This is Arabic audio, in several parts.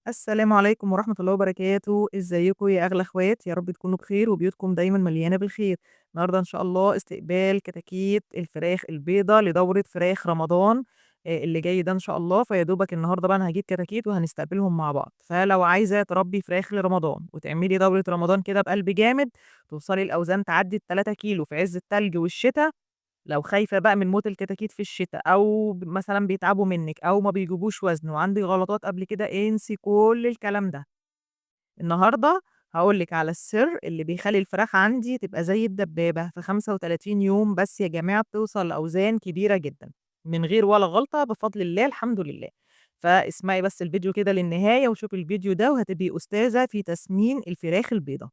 السلام عليكم ورحمة الله وبركاته، إزيكم يا أغلى أخوات، يا رب تكونوا بخير وبيوتكم دايمًا مليانة بالخير. النهارده إن شاء الله استقبال كتاكيت الفراخ البيضا لدورة فراخ رمضان اللي جاي ده إن شاء الله، فيا دوبك النهارده بقى أنا هاجيب كتاكيت وهنستقبلهم مع بعض. فلو عايزة تربي فراخ لرمضان وتعملي دورة رمضان كده بقلب جامد، توصلي الأوزان تعدي ال3 كيلو في عز التلج والشتا، لو خايفة بقى من موت الكتاكيت في الشتا أو مثلًا بيتعبوا منِّك أو ما بيجيبوش وزن وعندِك غلطات قبل كده، انسي كل الكلام ده. النهارده هاقول لِك على السر اللي بيخلّي الفراخ عندي تبقى زي الدبابة، في 35 يوم بس يا جماعة بتوصل لأوزان كبيرة جدًا، من غير ولا غلطة بفضل الله الحمد لله. فاسمعي بس الفيديو كده للنهاية وشوفي الفيديو ده وهتبقي أستاذة في تسمين الفراخ البيضا.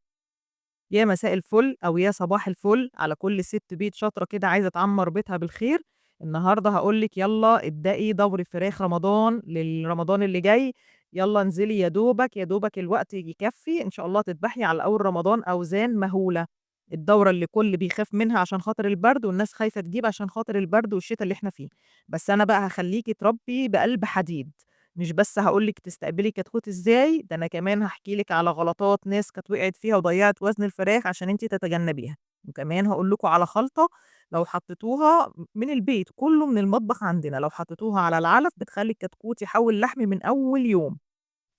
يا مساء الفل أو يا صباح الفل على كل سِت بيت شاطرة كده عايزة تعمّر بيتها بالخير. النهارده هاقول لِك يالّا ابدئي دورة فراخ رمضان للرمضان اللي جاي، يالّا انزلي يا دوبك، يا دوبك الوقت يكفّي إن شاء الله تذبحي على أول رمضان أوزان مهولة. الدورة اللي كل بيخاف منها عشان خاطر البرد والناس خايفة تجيب عشان خاطر البرد والشتا اللي إحنا فيه، بس أنا بقى هاخلّيكِ تربّي بقلب حديد. مش بس هاقول لِك تستقبلي كتكوت إزاي، ده أنا كمان هاحكي لِك على غلطات ناس كانت وقعت فيها وضيّعت وزن الفراخ عشان أنتِ تتجنبيها، وكمان هاقول لكم على خلطة لو حطيتوها من البيت كلّه من المطبخ عندنا، لو حطيتوها على العلف بتخلّي الكتكوت يحوّل لحم من أول يوم.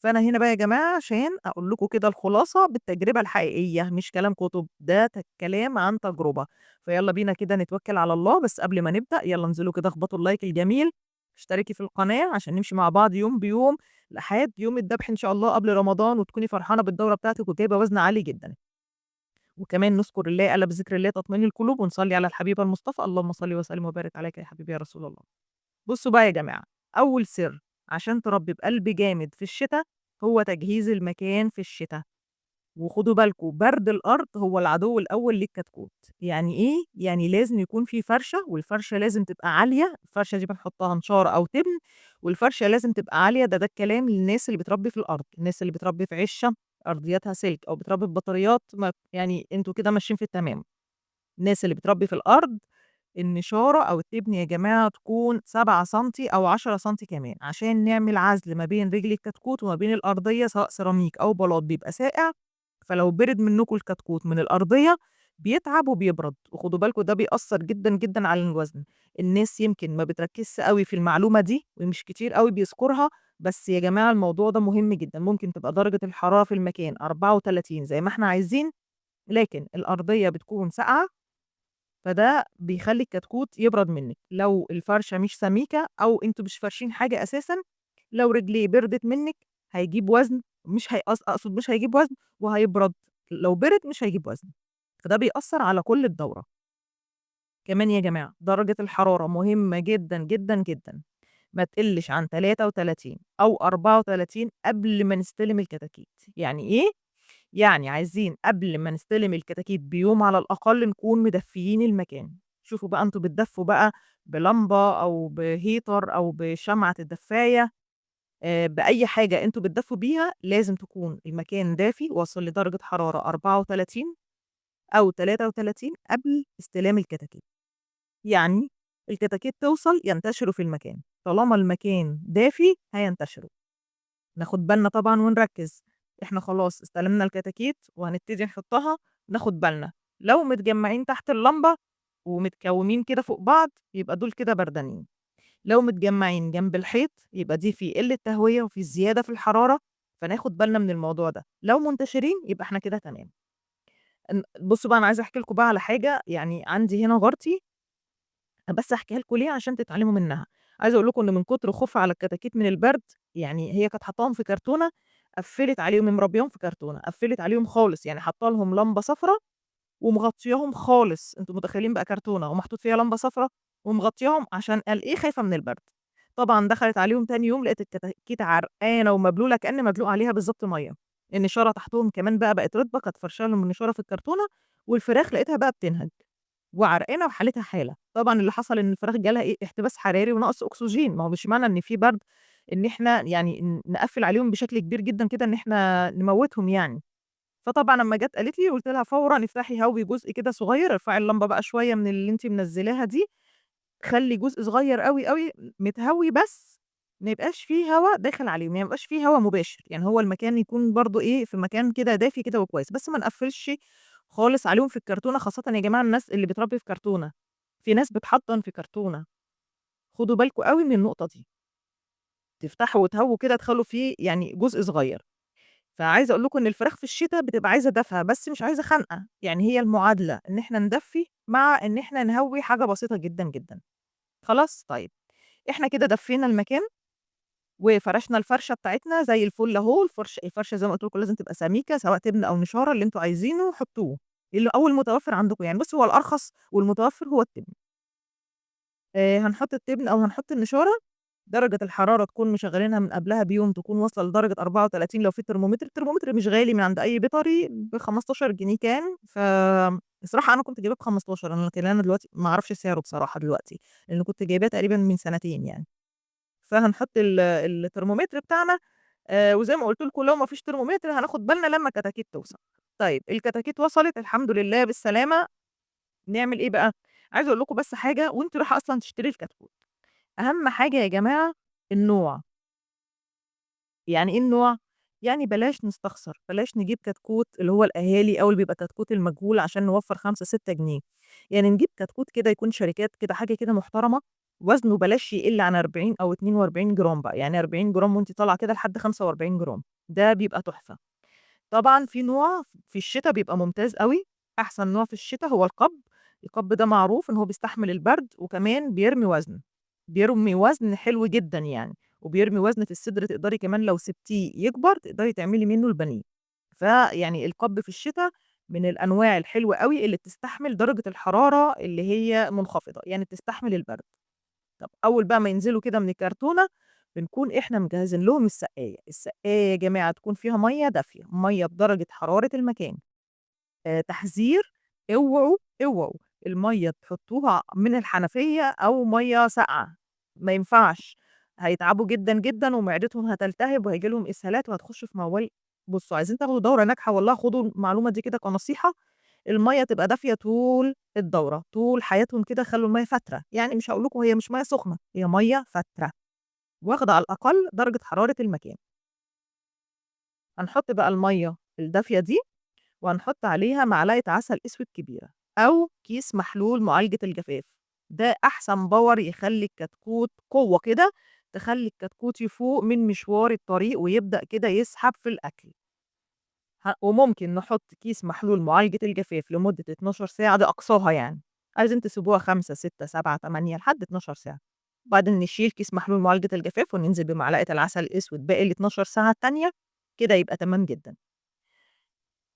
فأنا هنا بقى يا جماعة عشان أقول لكم كده الخلاصة بالتجربة الحقيقية، مش كلام كُتب، ده كلام عن تجربة. فيالّا بينا كده نتوكّل على الله، بس قبل ما نبدأ يالّا انزلوا كده اخبطوا اللايك الجميل، اشتركي في القناة عشان نمشي مع بعض يوم بيوم لحد يوم الدبح إن شاء الله قبل رمضان، وتكوني فرحانة بالدورة بتاعتِك وجايبة وزن عالي جدًا. وكمان نذكر الله ألا بذكر الله تطمئن القلوب، ونصلي على الحبيب المصطفى، اللهم صل وسلم وبارك عليك يا حبيبي يا رسول الله. بُصّوا بقى يا جماعة، أول سِر عشان تربّي بقلب جامد في الشتا، هو تجهيز المكان في الشتا، وخدوا بالكم برد الأرض هو العدو الأول للكتكوت. يعني إيه؟ يعني لازم يكون في فرشة، والفرشة لازم تبقى عالية، الفرشة دي بنحطها نشارة أو تبن، والفرشة لازم تبقى عالية، ده الكلام للناس اللي بتربّي في الأرض، الناس اللي بتربّي في عِشّة أرضياتها سلك أو بتربّي في بطاريات ما يعني أنتم كده ماشيين في التمام. الناس اللي بتربّي في الأرض النشارة أو التبن يا جماعة تكون 7 سنتي أو 10 سنتي كمان، عشان نعمل عزل ما بين رجل الكتكوت وما بين الأرضية سواء سيراميك أو بلاط بيبقى ساقع، فلو برد منكم الكتكوت من الأرضية بيتعب وبيبرد، وخدوا بالكم ده بيأثّر جدًا، جدًا على الوزن. الناس يمكن ما بتركّزش أوي في المعلومة دي ومش كتير أوي بيذكرها، بس يا جماعة الموضوع ده مهم جدًا، ممكن تبقى درجة الحرارة في المكان 34 زي ما إحنا عايزين، لكن الأرضية بتكون ساقعة فده بيخلّي الكتكوت يبرد منِّك، لو الفرشة مش سميكة أو أنتم مش فارشين حاجة أساسًا، لو رجليه بردت منِّك هيجيب وزن، مش هي أقصد مش هيجيب وزن وهيبرد، لو برد مش هيجيب وزن، فده بيأثّر على كل الدورة. كمان يا جماعة درجة الحرارة مهمة جدًا، جدًا، جدًا، ما تقلّش عن 33 أو 34 قبل ما نستلم الكتاكيت. يعني إيه؟ يعني عايزين قبل ما نستلم الكتاكيت بيوم على الأقل نكون مدفيين المكان. شوفوا بقى أنتم بتدفّوا بقى بلمبة أو بheater أو بشمعة الدفاية، بأي حاجة أنتم بتدفّوا بيها لازم تكون المكان دافي واصل لدرجة حرارة 34 أو 33 قبل استلام الكتاكيت. يعني الكتاكيت توصل ينتشروا في المكان، طالما المكان دافي هينتشروا. ناخد بالنا طبعًا ونركّز، إحنا خلاص استلمنا الكتاكيت وهنبتدي نحطها، ناخد بالنا، لو متجمّعين تحت اللمبة ومتكوّمين كده فوق بعض يبقى دول كده بردانين، لو متجمّعين جنب الحيط يبقى دي في قِلّة تهوية وفي زيادة في الحرارة، فناخد بالنا من الموضوع ده، لو منتشرين يبقى إحنا كده تمام. بُصّوا بقى أنا عايزة أحكي لكم بقى على حاجة يعني عندي هنا جارتي بس هاحكيها لكم ليه عشان تتعلموا منها. عايزة أقول لكم إن من كتر خوفها على الكتاكيت من البرد، يعني هي كانت حاطاهم في كرتونة، قفّلت عليهم، هي مربياهم في كرتونة، قفّلت عليهم خالص، يعني حاطة لهم لمبة صفرا ومغطياهم خالص، أنتم متخيلين بقى كرتونة ومحطوط فيها لمبة صفرا ومغطياهم عشان قال إيه خايفة من البرد. طبعًا دخلت عليهم تاني يوم لقيت الكتاكيت عرقانة ومبلولة كأن مدلوق عليها بالضبط مَيّة، النشارة تحتهم كمان بقى بقت رطبة، كانت فارشة لهم النشارة في الكرتونة والفراخ لقيتها بقى بتنهج. وعرقانة وحالتها حالة، طبعًا اللي حصل إن الفراخ جالها إيه، احتباس حراري ونقص أكسجين، ما هو مش معنى إن في برد إن إحنا يعني نقفّل عليهم بشكل كبير جدًا كده إن إحنا نموّتهم يعني، فطبعًا أمّا جات قالت لي قُلت لها: "فورًا افتحي هوّي جزء كده صغير، ارفعي اللمبة بقى شوية من اللي أنتِ منزّلاها دي، خلّي جزء صغير أوي، أوي متهوّي بس ما يبقاش في هوا داخل عليهم، يعني ما يبقاش في هوا مباشر، يعني هو المكان يكون برضه إيه، في مكان كده دافي كده وكويس، بس ما نقفّلش خالص عليهم في الكرتونة، خاصةً يا جماعة الناس اللي بتربي في كرتونة، في ناس بتحضّن في كرتونة، خدوا بالكم أوي من النقطة دي، تفتحوا وتهوّوا كده تخلّوا فيه يعني جزء صغير. فعايزة أقول لكم إن الفراخ في الشتا بتبقى عايزة دفا، بس مش عايزة خنقة، يعني هي المعادلة إن إحنا ندفّي مع إن إحنا نهوّي حاجة بسيطة جدًا، جدًا. خلاص؟ طيب، إحنا كده دفّينا المكان وفرشنا الفرشة بتاعتنا زي الفل أهو، الفرشة زي ما قُلت لكم لازم تبقى سميكة سواء تبن أو نشارة اللي أنتم عايزينه حطّوه، أو المتوفّر عندكم يعني، بُصّي هو الأرخص والمتوفّر هو التبن. هنحط التبن أو هنحط النشارة، درجة الحرارة تكون مشغّلينها من قبلها بيوم تكون واصلة لدرجة 34 لو في ترمومتر، الترمومتر مش غالي من عند أي بيطري ب15 جنيه كان، بصراحة أنا كنت جايباه ب15 لكن أنا دلوقتي ما أعرفش سعره بصراحة دلوقتي، لإن كنت جايباه تقريبًا من سنتين يعني. فهنحط الترمومتر بتاعنا وزي ما قُلت لكم لو ما فيش ترمومتر هناخد بالنا لمّا الكتاكيت توصل. طيب الكتاكيت وصلت الحمد لله بالسلامة، نعمل إيه بقى؟ عايزة أقول لكم بس حاجة وأنتِ رايحة أصلًا تشتري الكتكوت، أهم حاجة يا جماعة النوع، يعني إيه النوع؟ يعني بلاش نستخسر، بلاش نجيب كتكوت اللي هو الأهالي أو اللي بيبقى كتكوت المجهول عشان نوفّر 5، 6 جنيه، يعني نجيب كتكوت كده يكون شركات كده حاجة كده محترمة، وزنه بلاش يقل عن 40 أو 42 جرام بقى، يعني 40 جرام وأنتِ طالعة كده لحد 45 جرام، ده بيبقى تحفة. طبعًا في نوع في الشتا بيبقى ممتاز أوي، أحسن نوع في الشتا هو القَب، القَب ده معروف إن هو بيستحمل البرد وكمان بيرمي وزن، بيرمي وزن حلو جدًا يعني، وبيرمي وزن في الصدر تقدري كمان لو سِبتيه يكبر تقدري تعملي منه البانيه، فيعني القَب في الشتا من الأنواع الحلوة أوي اللي بتستحمل درجة الحرارة اللي هي منخفضة، يعني بتستحمل البرد. طب أول بقى ما ينزلوا كده من الكرتونة، بنكون إحنا مجهّزين لهم السقاية، السقاية يا جماعة تكون فيها مَيّة دافية، مَيّة بدرجة حرارة المكان، تحذير اوعوا، اوعوا المَيّة تحطوها من الحنفية أو مَيّة ساقعة، ما ينفعش، هيتعبوا جدًا، جدًا ومعدتهم هتلتهب وهييجي لهم إسهالات وهتخشوا في موال بُصّوا عايزين تاخدوا دورة ناجحة والله خدوا المعلومة دي كده كنصيحة المَيّة تبقى دافية طول الدورة، طول حياتهم كده خلّوا المَيّة فترة، يعني مش هاقول لكم هي مش مَيّة سخنة، هي مَيّة فترة، واخدة على الأقل درجة حرارة المكان. هنحط بقى المَيّة الدافية دي، وهنحط عليها معلقة عسل أسود كبيرة، أو كيس محلول معالجة الجفاف، ده أحسن باور يخلّي الكتكوت قوة كده، تخلّي الكتكوت يفوق من مشوار الطريق ويبدأ كده يسحب في الأكل. وممكن نحط كيس محلول معالجة الجفاف لمدة 12 ساعة، ده أقصاها يعني، عايزين تسيبوها 5، 6، 7، 8 لحد 12 ساعة، وبعدين نشيل كيس محلول معالجة الجفاف وننزل بمعلقة العسل الأسود باقي ال12 ساعة التانية، كده يبقى تمام جدًا،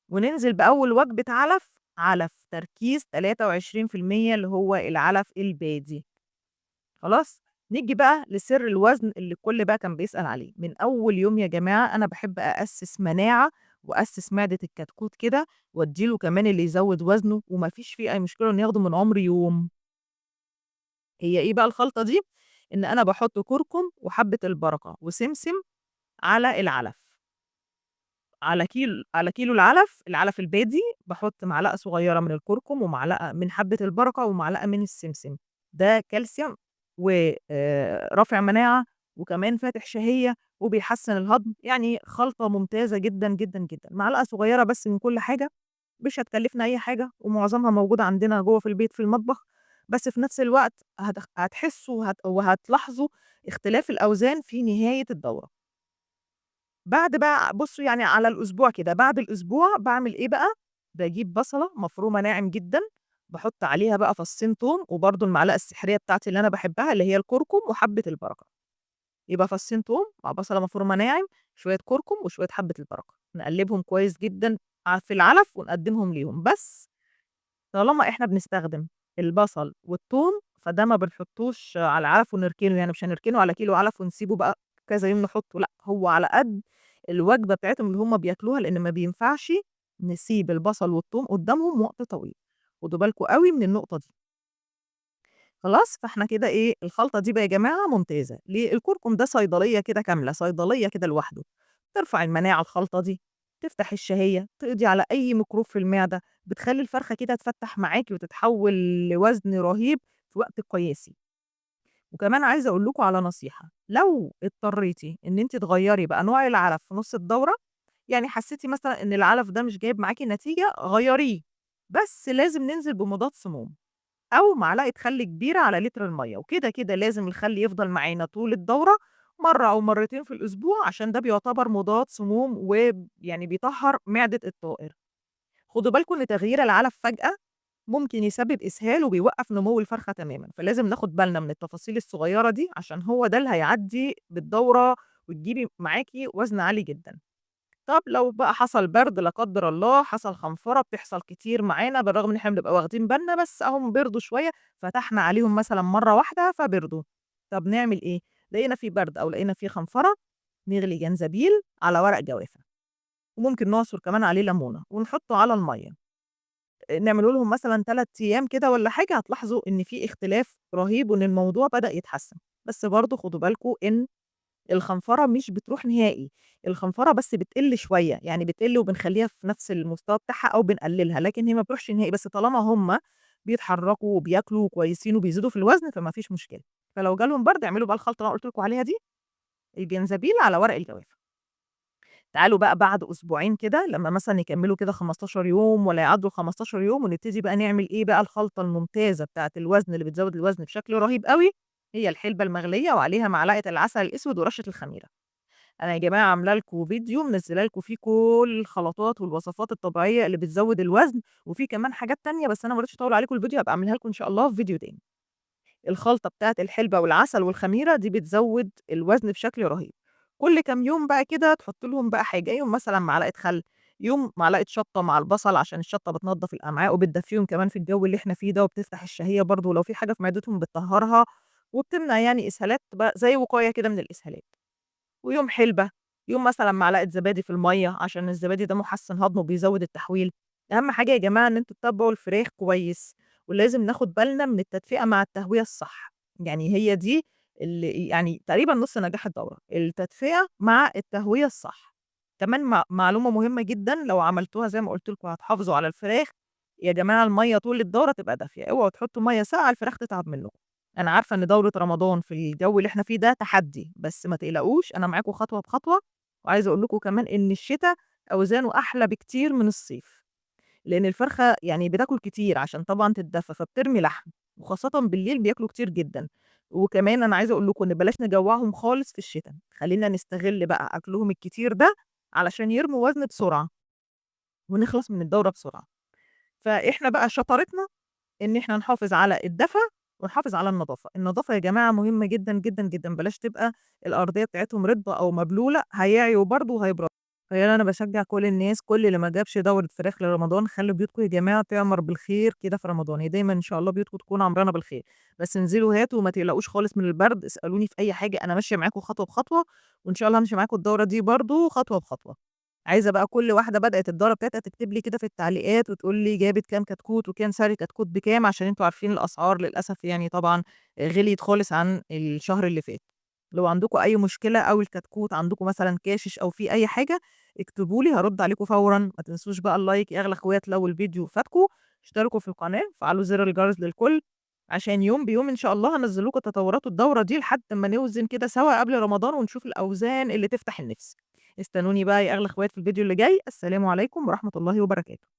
وننزل بأول وجبة علف، علف تركيز 23% اللي هو العلف البادي. خلاص؟ نيجي بقى لسر الوزن اللي الكل بقى كان بيسأل عليه، من أول يوم يا جماعة أنا باحب أأسِّس مناعة وأأسِّس معدة الكتكوت كده وأدّي له كمان اللي يزوّد وزنه وما فيش فيه أي مشكلة إنه ياخده من عمر يوم. هي إيه بقى الخلطة دي؟ إن أنا باحط كركم وحبّة البركة وسمسم على العلف. على كيلو العلف البادي باحط معلقة صغيرة من الكركم، ومعلقة من حبة البركة، ومعلقة من السمسم، ده كالسيوم و رافع مناعة، وكمان فاتح شهية، وبيحسّن الهضم، يعني خلطة ممتازة جدًا، جدًا، جدًا، معلقة صغيرة بس من كل حاجة، مش هتكلّفنا أي حاجة، ومعظمها موجودة عندنا جوّه في البيت في المطبخ، بس في نفس الوقت هتحسّوا وهتلاحظوا اختلاف الأوزان في نهاية الدورة. بعد بقى بُصّوا يعني على الأسبوع كده، بعد الأسبوع باعمل إيه بقى، باجيب بصلة مفرومة ناعم جدًا، باحُط عليها بقى فصّين توم وبرضه المعلقة السحرية بتاعتي اللي أنا باحبها اللي هي الكركم وحبّة البركة، يبقى فصّين توم مع بصلة مفرومة ناعم، شوية كركم وشوية حبّة البركة، نقلّبهم كويس جدًا في العلف ونقدّمهم ليهم، بس طالما إحنا بنستخدم البصل والثوم، فده ما بنحطّوش على العلف ونركنه، يعني مش هنركنه على كيلو علف ونسيبه بقى كذا يوم نحطّه، لأ، هو على قد الوجبة بتاعتهم اللي هم بياكلوها، لإن ما بينفعش نسيب البصل والثوم قدّامهم وقت طويل، خدوا بالكم أوي من النقطة دي. خلاص، فإحنا كده إيه، الخلطة دي بقى يا جماعة ممتازة، ليه؟ الكركم ده صيدلية كده كاملة، صيدلية كده لوحده، ترفع المناعة الخلطة دي، تفتح الشهية، تقضي على أي ميكروب في المعدة، بتخلّي الفرخة كده تفتح معاكِ وتتحوّل لوزن رهيب في وقت قياسي. وكمان عايزة أقول لكم على نصيحة، لو اضطريتِ إن أنتِ تغيّري بقى نوع العلف في نُص الدورة، يعني حسيتِ مثلًا إن العلف ده مش جايب معاكِ نتيجة، غيّريه، بس لازم ننزل بمضاد سموم أو معلقة خل كبيرة على لتر المَيّة، وكده، كده لازم الخل يفضل معانا طول الدورة مرّة أو مرّتين في الأسبوع، عشان ده بيعتبر مضاد سموم يعني بيطهّر معدة الطائر. خدوا بالكم إن تغيير العلف فجأة ممكن يسبب إسهال وبيوقّف نمو الفرخة تمامًا، فلازم ناخد بالنا من التفاصيل الصغيّرة دي، عشان هو ده اللي هيعدّي بالدورة وتجيبي معاكِ وزن عالي جدًا. طب لو بقى حصل برد لا قدّر الله، حصل خنفرة بتحصل كتير معانا بالرغم إن إحنا بنبقى واخدين بالنا، بس أهُم بردوا شوية، فتحنا عليهم مثلًا مرّة واحدة فبردوا. طب نعمل إيه؟ لقينا في برد أو لقينا في خنفرة، نغلي جنزبيل على ورق جوافة، وممكن نعصر كمان عليه ليمونة ونحطه على المَيّة. نعمله لهم مثلًا 3 أيام كده والّا حاجة، هتلاحظوا إن في اختلاف رهيب وإن الموضوع بدأ يتحسن. بس برضه خدوا بالكم إن الخنفرة مش بتروح نهائي، الخنفرة بس بتقِل شوية، يعني بتقِل وبنخلّيها في نفس المستوى بتاعها أو بنقللها، لكن هي ما بتروحش نهائي، بس طالما هُم بيتحركوا وبياكلوا كويسين وبيزيدوا في الوزن، فما فيش مشكلة. فلو جالهم برد اعملوا بقى الخلطة اللي أنا قُلت لكم عليها دي، الجنزبيل على ورق الجوافة. تعالوا بقى بعد أسبوعين كده لمّا مثلًا يكمّلوا كده 15 يوم والّا يعدّوا ال15 يوم ونبتدي بقى نعمل إيه بقى الخلطة الممتازة بتاعة الوزن اللي بتزوّد الوزن بشكل رهيب أوي، هي الحلبة المغلية وعليها معلقة العسل الأسود ورشة الخميرة. أنا يا جماعة عاملة لكم فيديو منزّلة لكم فيه كل الخلطات والوصفات الطبيعية اللي بتزوّد الوزن، وفي كمان حاجات تانية بس أنا ما رضيتش أطوّل عليكم الفيديو هابقى أعملها لكم إن شاء الله في فيديو تاني. الخلطة بتاعة الحلبة والعسل والخميرة دي بتزوّد الوزن بشكل رهيب. كل كام يوم بقى كده تحط لهم بقى حاجة، يوم مثلًا معلقة خل، يوم معلقة شطة مع البصل عشان الشطة بتنضّف الأمعاء وبتدفّيهم كمان في الجو اللي إحنا فيه ده وبتفتح الشهية برضه ولو في حاجة في معدتهم بتطهّرها، وبتمنع يعني إسهالات زي وقاية كده من الإسهالات. ويوم حلبة، يوم مثلًا معلقة زبادي في المَيّة عشان الزبادي ده مُحسِّن هضم وبيزوّد التحويل. أهم حاجة يا جماعة إن أنتم تتبّعوا الفراخ كويس، ولازم ناخد بالنا من التدفئة مع التهوية الصح، يعني هي دي اللي يعني تقريبًا نُص نجاح الدورة، التدفئة مع التهوية الصح. كمان معلومة مهمة جدًا لو عملتوها زي ما قُلت لكم هتحافظوا على الفراخ، يا جماعة المَيّة طول الدورة تبقى دافية، اوعوا تحطّوا مَيّة ساقعة الفراخ تتعب منكم. أنا عارفة إن دورة رمضان في الجو اللي إحنا فيه ده تحدي، بس ما تقلقوش أنا معاكم خطوة بخطوة، وعايزة أقول لكم كمان إن الشتا أوزانه أحلى بكتير من الصيف، لإن الفرخة يعني بتاكل كتير عشان طبعًا تتدفى، فبترمي لحم، وخاصةً بالليل بياكلوا كتير جدًا، وكمان أنا عايزة أقول لكم إن بلاش نجوّعهم خالص في الشتا، خلّينا نستغل بقى أكلهم الكتير ده علشان يرموا وزن بسرعة، ونخلص من الدورة بسرعة. فإحنا بقى شطارتنا إن إحنا نحافظ على الدفا ونحافظ على النضافة. النضافة يا جماعة مهمة جدًا، جدًا، جدًا، بلاش تبقى الأرضية بتاعتهم رطبة أو مبلولة، هيعيوا برضه وهيبردوا. فيعني أنا باشجّع كل الناس، كل اللي ما جابش دورة فراخ لرمضان، خلّوا بيوتكم يا جماعة تعمر بالخير كده في رمضان، هي دايمًا إن شاء الله بيوتكم تكون عمرانة بالخير. بس انزلوا هاتوا وما تقلقوش خالص من البرد، اسألوني في أي حاجة، أنا ماشية معاكم خطوة بخطوة، وإن شاء الله هامشي معاكم الدورة دي برضه خطوة بخطوة. عايزة بقى كل واحدة بدأت الدورة بتاعتها تكتب لي كده في التعليقات وتقول لي جابت كام كتكوت وكان سعر الكتكوت بكام، عشان أنتم عارفين الأسعار للأسف يعني طبعًا غِليت خالص عن الشهر اللي فات. لو عندكم أي مشكلة أو الكتكوت عندكم مثلًا كاشش أو فيه أي حاجة، اكتبوا لي هارُد عليكم فورًا. ما تنسوش بقى اللايك يا أغلى أخوات لو الفيديو فاتكم، اشتركوا في القناة، فعّلوا زر الجرس للكل، عشان يوم بيوم إن شاء الله هانزّل لكم تطورات الدورة دي لحد أمّا نوزن كده سوا قبل رمضان ونشوف الأوزان اللي تفتح النِفس. استنوني بقى يا أغلى أخوات في الفيديو اللي جاي، السلام عليكم ورحمة الله وبركاته.